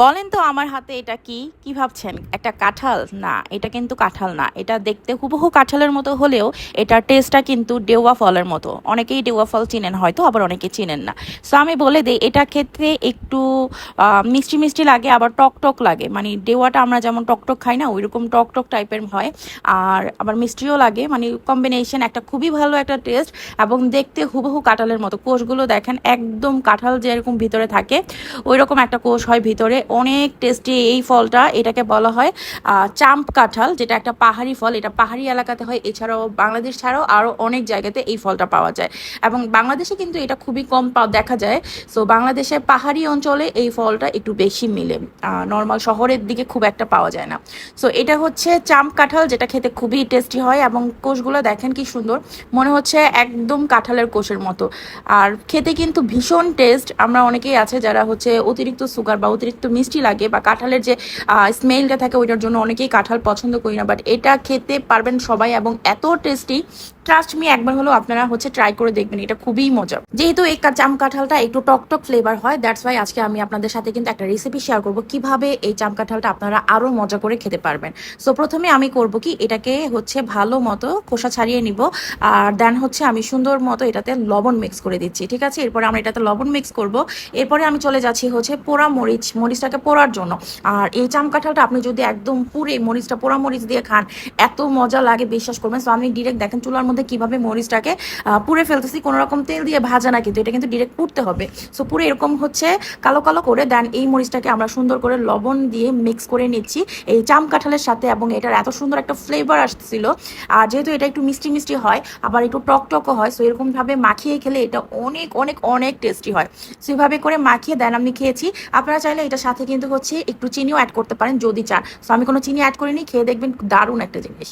বলেন তো আমার হাতে এটা কি? কি ভাবছেন? একটা কাঁঠাল? না, এটা কিন্তু কাঁঠাল না। এটা দেখতে হুবহু কাঁঠালের মতো হলেও এটার টেস্টটা কিন্তু ডেওয়া ফলের মতো। অনেকেই ডেওয়া ফল চিনেন হয়তো, আবার অনেকে চিনেন না। সো আমি বলে দেই, এটা খেতে একটু মিষ্টি মিষ্টি লাগে, আবার টক টক লাগে। মানে ডেওয়াটা আমরা যেমন টক টক খাই না, ওইরকম টক টক টাইপের হয়। আর আবার মিষ্টিও লাগে, মানে কম্বিনেশন একটা খুবই ভালো একটা টেস্ট। এবং দেখতে হুবহু কাঁঠালের মতো। কোষগুলো দেখেন একদম কাঁঠাল যেরকম ভিতরে থাকে ওইরকম একটা কোষ হয় ভিতরে। অনেক টেস্টি এই ফলটা। এটাকে বলা হয় চাম্প কাঁঠাল, যেটা একটা পাহাড়ি ফল। এটা পাহাড়ি এলাকাতে হয়, এছাড়াও বাংলাদেশ ছাড়াও আরও অনেক জায়গাতে এই ফলটা পাওয়া যায়। এবং বাংলাদেশে কিন্তু এটা খুবই কম দেখা যায়। সো বাংলাদেশে পাহাড়ি অঞ্চলে এই ফলটা একটু বেশি মিলে, নর্মাল শহরের দিকে খুব একটা পাওয়া যায় না। সো এটা হচ্ছে চাম্প কাঁঠাল, যেটা খেতে খুবই টেস্টি হয়। এবং কোষগুলো দেখেন কি সুন্দর, মনে হচ্ছে একদম কাঁঠালের কোষের মতো। আর খেতে কিন্তু ভীষণ টেস্ট। আমরা অনেকেই আছে যারা হচ্ছে অতিরিক্ত সুগার বা অতিরিক্ত মিষ্টি লাগে বা কাঁঠালের যে স্মেলটা থাকে ওইটার জন্য অনেকেই কাঁঠাল পছন্দ করি না, বাট এটা খেতে পারবেন সবাই এবং এত টেস্টি। ট্রাস্ট মি, একবার হলেও আপনারা হচ্ছে ট্রাই করে দেখবেন, এটা খুবই মজা। যেহেতু এই জাম কাঁঠালটা একটু টক টক ফ্লেভার হয়, দ্যাটস ওয়াই আজকে আমি আপনাদের সাথে কিন্তু একটা রেসিপি শেয়ার করবো কিভাবে এই জাম কাঁঠালটা আপনারা আরো মজা করে খেতে পারবেন। সো প্রথমে আমি করব কি, এটাকে হচ্ছে ভালো মতো খোসা ছাড়িয়ে নিব। আর দেন হচ্ছে আমি সুন্দর মতো এটাতে লবণ মিক্স করে দিচ্ছি, ঠিক আছে? এরপরে আমরা এটাতে লবণ মিক্স করব। এরপরে আমি চলে যাচ্ছি হচ্ছে পোড়া মরিচটাকে পোড়ার জন্য। আর এই জাম কাঁঠালটা আপনি যদি একদম পুরে মরিচটা পোড়া মরিচ দিয়ে খান, এত মজা লাগে বিশ্বাস করবেন। সো আমি ডিরেক্ট দেখেন চুলার মধ্যে কিভাবে মরিচটাকে পুড়ে ফেলতেছি, কোনো রকম তেল দিয়ে ভাজা না, কিন্তু এটা কিন্তু ডিরেক্ট পুড়তে হবে। সো পুরো এরকম হচ্ছে কালো কালো করে দেন এই মরিচটাকে আমরা সুন্দর করে লবণ দিয়ে মিক্স করে নিচ্ছি এই জাম কাঁঠালের সাথে। এবং এটার এত সুন্দর একটা ফ্লেভার আসছিল। আর যেহেতু এটা একটু মিষ্টি মিষ্টি হয়, আবার একটু টক টকও হয়, সো এরকমভাবে মাখিয়ে খেলে এটা অনেক অনেক অনেক টেস্টি হয়। সো এভাবে করে মাখিয়ে দেন আমি খেয়েছি। আপনারা চাইলে এটার সাথে কিন্তু হচ্ছে একটু চিনিও অ্যাড করতে পারেন যদি চান। সো আমি কোনো চিনি অ্যাড করিনি, খেয়ে দেখবেন দারুণ একটা জিনিস।